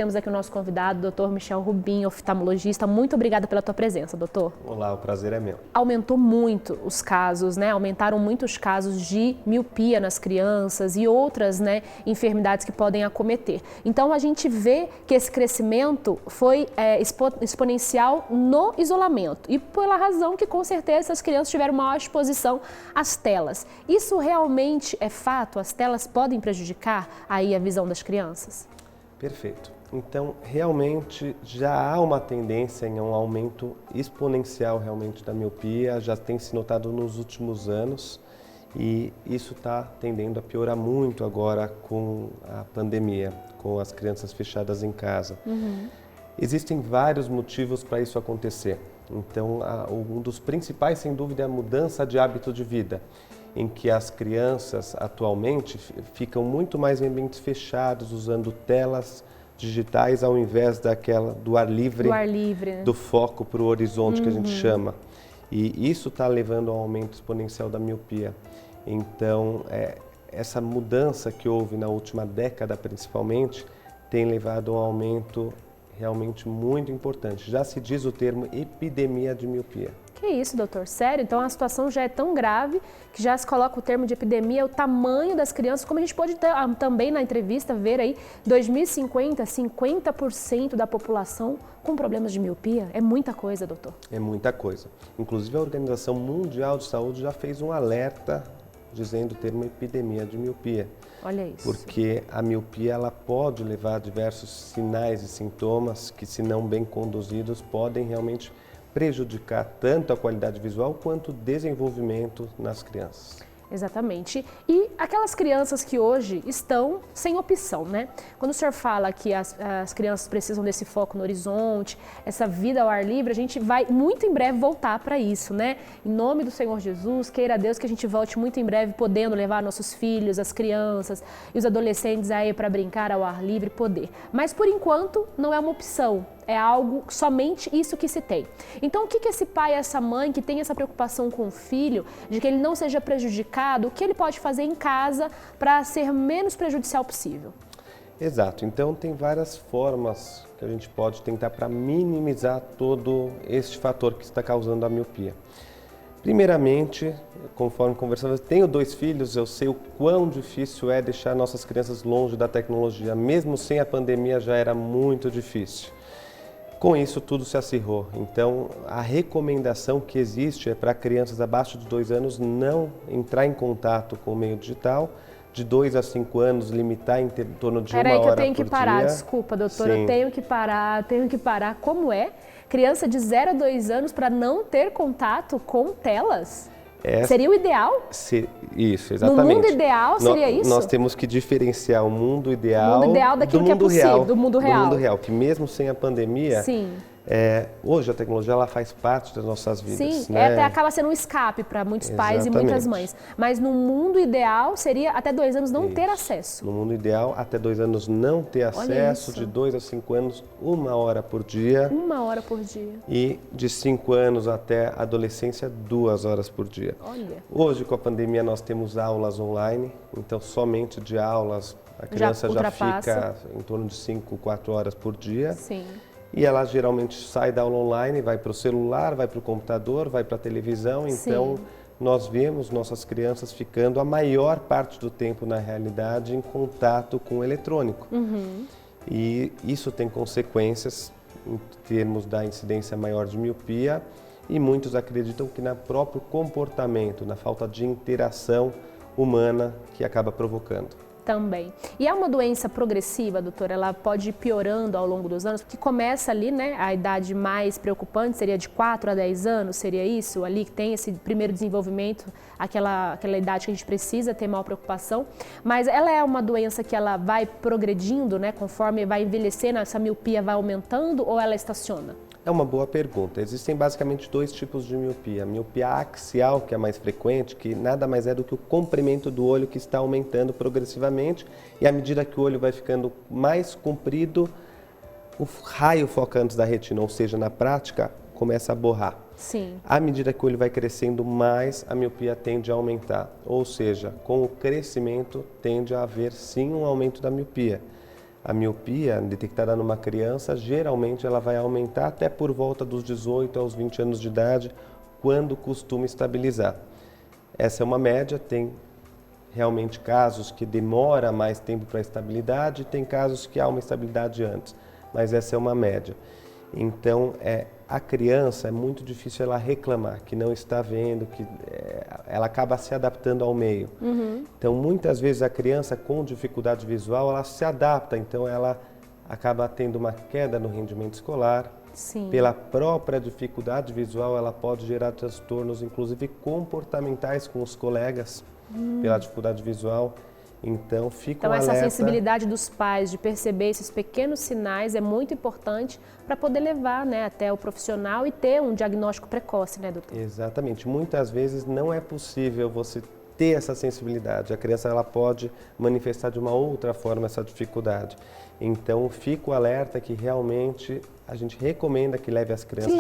temos aqui o nosso convidado, Dr. Michel Rubim, oftalmologista. Muito obrigada pela tua presença, doutor. Olá, o prazer é meu. Aumentou muito os casos, né? Aumentaram muito os casos de miopia nas crianças e outras, né, enfermidades que podem acometer. Então, a gente vê que esse crescimento foi exponencial no isolamento e pela razão que, com certeza, as crianças tiveram maior exposição às telas. Isso realmente é fato? As telas podem prejudicar aí a visão das crianças? Perfeito. Então, realmente já há uma tendência em um aumento exponencial realmente da miopia, já tem se notado nos últimos anos e isso está tendendo a piorar muito agora com a pandemia, com as crianças fechadas em casa. Existem vários motivos para isso acontecer. Então, um dos principais, sem dúvida, é a mudança de hábito de vida, em que as crianças atualmente ficam muito mais em ambientes fechados, usando telas digitais ao invés do ar livre, né? do foco para o horizonte que a gente chama. E isso está levando a um aumento exponencial da miopia. Então, essa mudança que houve na última década, principalmente, tem levado a um aumento realmente muito importante. Já se diz o termo epidemia de miopia. Que isso, doutor? Sério? Então a situação já é tão grave que já se coloca o termo de epidemia, o tamanho das crianças, como a gente pode também na entrevista ver aí, 2050, 50% da população com problemas de miopia. É muita coisa, doutor. É muita coisa. Inclusive a Organização Mundial de Saúde já fez um alerta dizendo o termo epidemia de miopia. Olha isso. Porque a miopia ela pode levar a diversos sinais e sintomas que, se não bem conduzidos, podem realmente prejudicar tanto a qualidade visual quanto o desenvolvimento nas crianças. Exatamente. E aquelas crianças que hoje estão sem opção, né? Quando o senhor fala que as crianças precisam desse foco no horizonte, essa vida ao ar livre, a gente vai muito em breve voltar para isso, né? Em nome do Senhor Jesus, queira Deus que a gente volte muito em breve podendo levar nossos filhos, as crianças e os adolescentes aí para brincar ao ar livre, poder. Mas por enquanto não é uma opção. É algo, somente isso que se tem. Então, o que esse pai e essa mãe que tem essa preocupação com o filho, de que ele não seja prejudicado, o que ele pode fazer em casa para ser menos prejudicial possível? Exato. Então, tem várias formas que a gente pode tentar para minimizar todo este fator que está causando a miopia. Primeiramente, conforme conversamos, tenho 2 filhos, eu sei o quão difícil é deixar nossas crianças longe da tecnologia. Mesmo sem a pandemia já era muito difícil. Com isso, tudo se acirrou. Então, a recomendação que existe é para crianças abaixo de 2 anos não entrar em contato com o meio digital. De 2 a 5 anos, limitar em torno de 1 hora por dia. Peraí que eu tenho que parar, desculpa, doutor, eu tenho que parar. Como é? Criança de 0 a 2 anos para não ter contato com telas? Seria o ideal? Isso, exatamente. No mundo ideal seria isso? Nós temos que diferenciar o mundo ideal, daquilo do que é mundo possível, real, do mundo real. Do mundo real, que mesmo sem a pandemia, sim. Hoje a tecnologia ela faz parte das nossas vidas. Sim, né? Até acaba sendo um escape para muitos pais Exatamente. e muitas mães. Mas no mundo ideal seria até 2 anos não ter acesso. No mundo ideal, até 2 anos não ter acesso, de 2 a 5 anos, 1 hora por dia. 1 hora por dia. E de 5 anos até a adolescência, 2 horas por dia. Olha. Hoje, com a pandemia, nós temos aulas online, então somente de aulas a criança já fica em torno de 5, 4 horas por dia. Sim. E ela geralmente sai da aula online, vai para o celular, vai para o computador, vai para a televisão. Então, nós vemos nossas crianças ficando a maior parte do tempo, na realidade, em contato com o eletrônico. E isso tem consequências em termos da incidência maior de miopia. E muitos acreditam que no próprio comportamento, na falta de interação humana que acaba provocando. Também. E é uma doença progressiva, doutora? Ela pode ir piorando ao longo dos anos, porque começa ali, né? A idade mais preocupante seria de 4 a 10 anos, seria isso? Ali que tem esse primeiro desenvolvimento, aquela idade que a gente precisa ter maior preocupação. Mas ela é uma doença que ela vai progredindo, né? Conforme vai envelhecendo, essa miopia vai aumentando ou ela estaciona? É uma boa pergunta. Existem basicamente 2 tipos de miopia. A miopia axial, que é a mais frequente, que nada mais é do que o comprimento do olho que está aumentando progressivamente, e à medida que o olho vai ficando mais comprido, o raio foca antes da retina, ou seja, na prática, começa a borrar. Sim. À medida que o olho vai crescendo mais, a miopia tende a aumentar. Ou seja, com o crescimento tende a haver sim um aumento da miopia. A miopia detectada numa criança, geralmente ela vai aumentar até por volta dos 18 aos 20 anos de idade, quando costuma estabilizar. Essa é uma média, tem realmente casos que demora mais tempo para a estabilidade, tem casos que há uma estabilidade antes, mas essa é uma média. Então, a criança é muito difícil ela reclamar que não está vendo, que ela acaba se adaptando ao meio. Então, muitas vezes a criança com dificuldade visual, ela se adapta, então ela acaba tendo uma queda no rendimento escolar. Sim. Pela própria dificuldade visual, ela pode gerar transtornos, inclusive comportamentais com os colegas, pela dificuldade visual. Então, fica um alerta. Essa sensibilidade dos pais de perceber esses pequenos sinais é muito importante para poder levar, né, até o profissional e ter um diagnóstico precoce, né, doutor? Exatamente. Muitas vezes não é possível você ter essa sensibilidade. A criança ela pode manifestar de uma outra forma essa dificuldade. Então, fica o alerta que realmente a gente recomenda que leve as crianças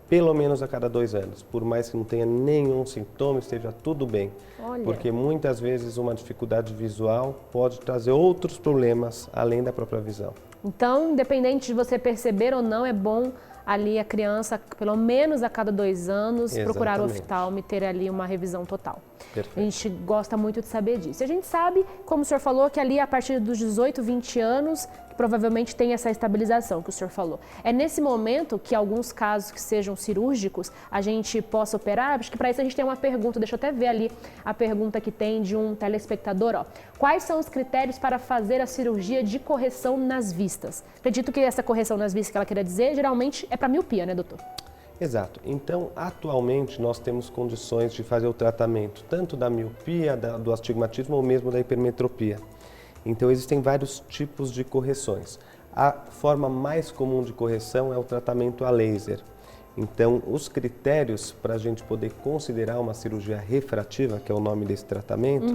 pelo menos a cada 2 anos, por mais que não tenha nenhum sintoma, esteja tudo bem. Olha. Porque muitas vezes uma dificuldade visual pode trazer outros problemas além da própria visão. Então, independente de você perceber ou não, é bom ali a criança, pelo menos a cada 2 anos, procurar o oftalmo e ter ali uma revisão total. Perfeito. A gente gosta muito de saber disso. E a gente sabe, como o senhor falou, que ali a partir dos 18, 20 anos, que provavelmente tem essa estabilização que o senhor falou. É nesse momento que alguns casos que sejam cirúrgicos, a gente possa operar? Acho que para isso a gente tem uma pergunta, deixa eu até ver ali a pergunta que tem de um telespectador. Ó. Quais são os critérios para fazer a cirurgia de correção nas vistas? Acredito que essa correção nas vistas que ela queria dizer, geralmente é para miopia, né, doutor? Exato. Então, atualmente, nós temos condições de fazer o tratamento tanto da miopia, do astigmatismo ou mesmo da hipermetropia. Então, existem vários tipos de correções. A forma mais comum de correção é o tratamento a laser. Então, os critérios para a gente poder considerar uma cirurgia refrativa, que é o nome desse tratamento,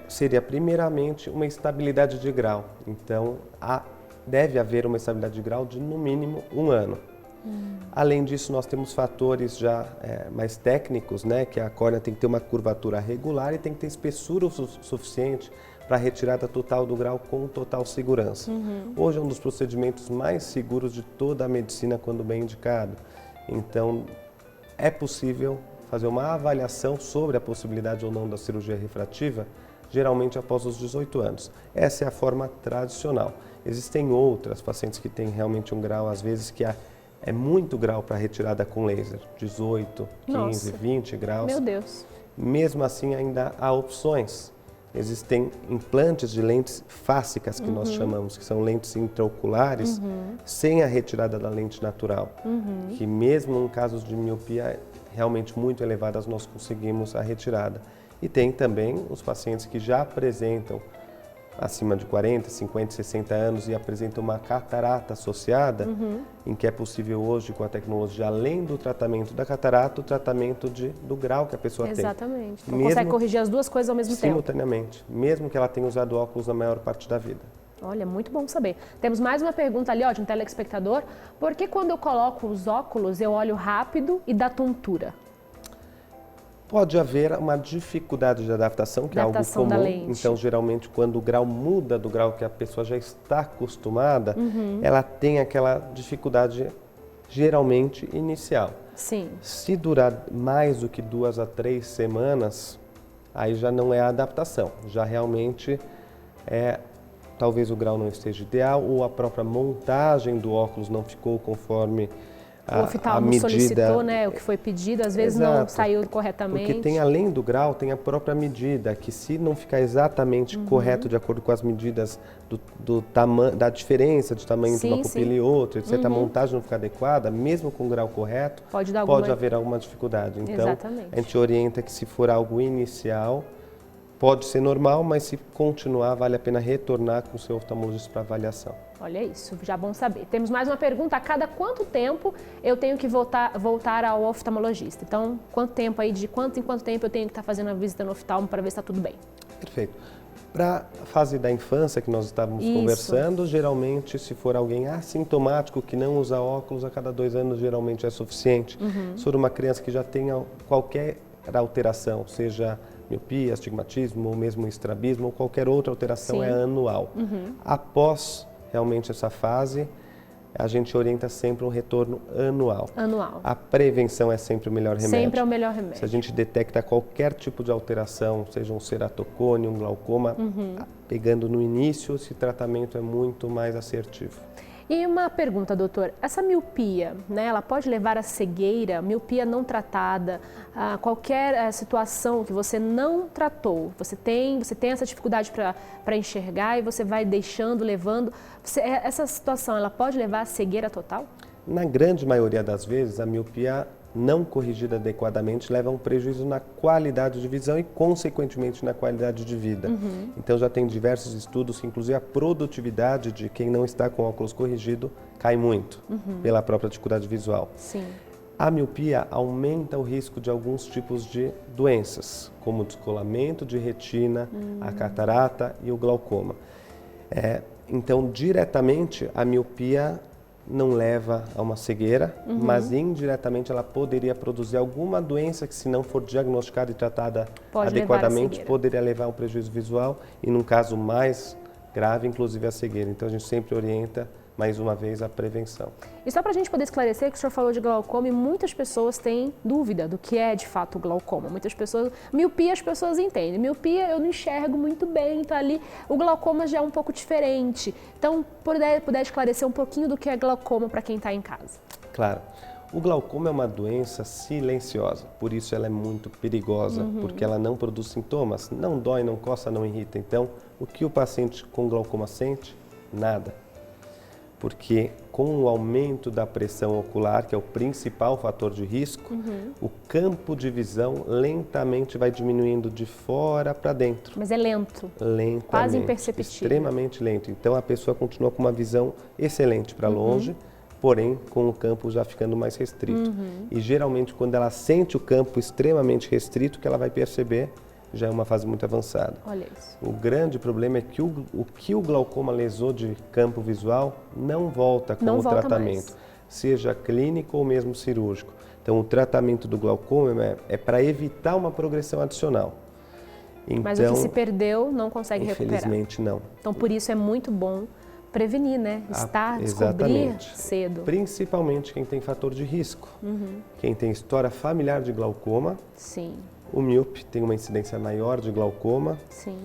seria primeiramente uma estabilidade de grau. Então, deve haver uma estabilidade de grau de no mínimo 1 ano. Além disso, nós temos fatores já mais técnicos, né? Que a córnea tem que ter uma curvatura regular e tem que ter espessura o suficiente para a retirada total do grau com total segurança. Hoje é um dos procedimentos mais seguros de toda a medicina quando bem indicado. Então, é possível fazer uma avaliação sobre a possibilidade ou não da cirurgia refrativa, geralmente após os 18 anos. Essa é a forma tradicional. Existem outras pacientes que têm realmente um grau, às vezes, que é muito grau para retirada com laser, 18, 15, Nossa. 20 graus. Meu Deus. Mesmo assim, ainda há opções. Existem implantes de lentes fásicas, que nós chamamos, que são lentes intraoculares, sem a retirada da lente natural. Que mesmo em casos de miopia realmente muito elevadas, nós conseguimos a retirada. E tem também os pacientes que já apresentam acima de 40, 50, 60 anos e apresentam uma catarata associada, em que é possível hoje, com a tecnologia, além do tratamento da catarata, o tratamento do grau que a pessoa tem. Exatamente. Então consegue corrigir as duas coisas ao mesmo tempo. Simultaneamente, mesmo que ela tenha usado óculos na maior parte da vida. Olha, muito bom saber. Temos mais uma pergunta ali, ó, de um telespectador. Por que quando eu coloco os óculos, eu olho rápido e dá tontura? Pode haver uma dificuldade de adaptação, que é algo comum. Da lente. Então, geralmente, quando o grau muda do grau que a pessoa já está acostumada, ela tem aquela dificuldade, geralmente, inicial. Sim. Se durar mais do que 2 a 3 semanas, aí já não é a adaptação. Já realmente talvez o grau não esteja ideal ou a própria montagem do óculos não ficou conforme o oftalmo solicitou, né, o que foi pedido, às vezes não saiu corretamente. Porque tem, além do grau, tem a própria medida, que se não ficar exatamente correto de acuerdo com as medidas da diferença de tamanho de uma pupila e outra, etc., a montagem não ficar adequada, mesmo com o grau correto, pode haver alguma dificuldade. Então, a gente orienta que se for algo inicial, pode ser normal, mas se continuar, vale a pena retornar com o seu oftalmologista para avaliação. Olha isso, já bom saber. Temos mais uma pergunta. A cada quanto tempo eu tenho que voltar ao oftalmologista? Então, quanto tempo aí, de quanto em quanto tempo eu tenho que estar fazendo a visita no oftalmo para ver se está tudo bem? Perfeito. Para a fase da infância que nós estávamos conversando, geralmente, se for alguém assintomático que não usa óculos, a cada 2 anos geralmente é suficiente. Se for uma criança que já tenha qualquer alteração, seja miopia, astigmatismo, ou mesmo estrabismo, ou qualquer outra alteração, Sim. é anual. Após realmente essa fase, a gente orienta sempre um retorno anual. Anual. A prevenção é sempre o melhor remédio. Sempre é o melhor remédio. Se a gente detecta qualquer tipo de alteração, seja um ceratocone, um glaucoma, pegando no início, esse tratamento é muito mais assertivo. E uma pergunta, doutor, essa miopia, né, ela pode levar à cegueira, miopia não tratada, qualquer situação que você não tratou, você tem essa dificuldade para enxergar e você vai deixando, levando, essa situação, ela pode levar à cegueira total? Na grande maioria das vezes, a miopia não corrigida adequadamente leva a um prejuízo na qualidade de visão e, consequentemente, na qualidade de vida. Então, já tem diversos estudos que, inclusive, a produtividade de quem não está com óculos corrigido cai muito pela própria dificuldade visual. Sim. A miopia aumenta o risco de alguns tipos de doenças, como o descolamento de retina, a catarata e o glaucoma. Então, diretamente, a miopia não leva a uma cegueira, mas indiretamente ela poderia produzir alguma doença que, se não for diagnosticada e tratada adequadamente, poderia levar a um prejuízo visual e, num caso mais grave, inclusive a cegueira. Então, a gente sempre orienta, mais uma vez, a prevenção. E só para a gente poder esclarecer, que o senhor falou de glaucoma e muitas pessoas têm dúvida do que é de fato o glaucoma. Muitas pessoas, miopia as pessoas entendem, miopia eu não enxergo muito bem, tá ali, o glaucoma já é um pouco diferente. Então, puder esclarecer um pouquinho do que é glaucoma para quem está em casa. Claro. O glaucoma é uma doença silenciosa, por isso ela é muito perigosa, porque ela não produz sintomas, não dói, não coça, não irrita. Então, o que o paciente com glaucoma sente? Nada. Porque com o aumento da pressão ocular, que é o principal fator de risco, o campo de visão lentamente vai diminuindo de fora para dentro. Mas é lento. Lentamente. Quase imperceptível. Extremamente lento. Então a pessoa continua com uma visão excelente para longe, porém com o campo já ficando mais restrito. E geralmente quando ela sente o campo extremamente restrito, que ela vai perceber já é uma fase muito avançada. Olha isso. O grande problema é que o que o glaucoma lesou de campo visual não volta com o tratamento, seja clínico ou mesmo cirúrgico. Então, o tratamento do glaucoma é para evitar uma progressão adicional. Então, mas o que se perdeu não consegue recuperar. Infelizmente, não. Então, por isso é muito bom prevenir, né? Descobrir cedo. Principalmente quem tem fator de risco. Quem tem história familiar de glaucoma. Sim. O míope tem uma incidência maior de glaucoma. Sim.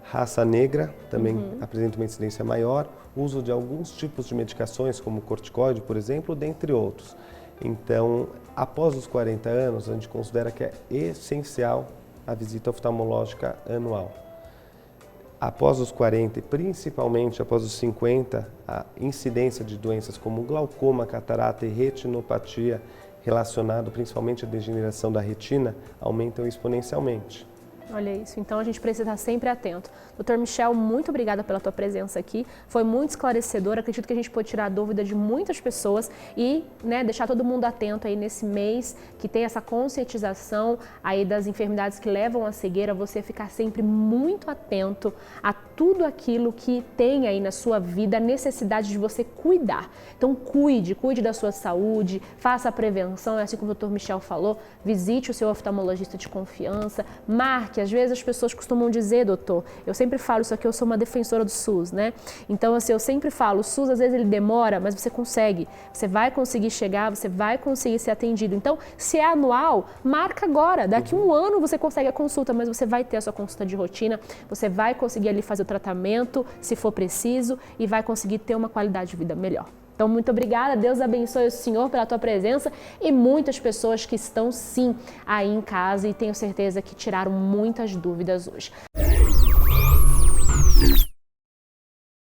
Raça negra também apresenta uma incidência maior. Uso de alguns tipos de medicações, como corticoide, por exemplo, dentre outros. Então, após os 40 anos, a gente considera que é essencial a visita oftalmológica anual. Após os 40 e principalmente após os 50, a incidência de doenças como glaucoma, catarata e retinopatia, relacionado principalmente à degeneração da retina, aumentam exponencialmente. Olha isso, então a gente precisa estar sempre atento. Dr. Michel, muito obrigada pela tua presença aqui, foi muito esclarecedor, acredito que a gente pode tirar a dúvida de muitas pessoas e deixar todo mundo atento aí nesse mês que tem essa conscientização aí das enfermidades que levam à cegueira, você ficar sempre muito atento a tudo aquilo que tem aí na sua vida, a necessidade de você cuidar. Então cuide da sua saúde, faça a prevenção, assim como o Dr. Michel falou, visite o seu oftalmologista de confiança, marque. Às vezes as pessoas costumam dizer, doutor, eu sempre falo isso aqui, eu sou uma defensora do SUS, né? Então, assim, eu sempre falo, o SUS às vezes ele demora, mas você consegue. Você vai conseguir chegar, você vai conseguir ser atendido. Então, se é anual, marca agora. Daqui um ano você consegue a consulta, mas você vai ter a sua consulta de rotina, você vai conseguir ali fazer o tratamento, se for preciso, e vai conseguir ter uma qualidade de vida melhor. Então, muito obrigada, Deus abençoe o Senhor pela tua presença e muitas pessoas que estão sim aí em casa e tenho certeza que tiraram muitas dúvidas hoje.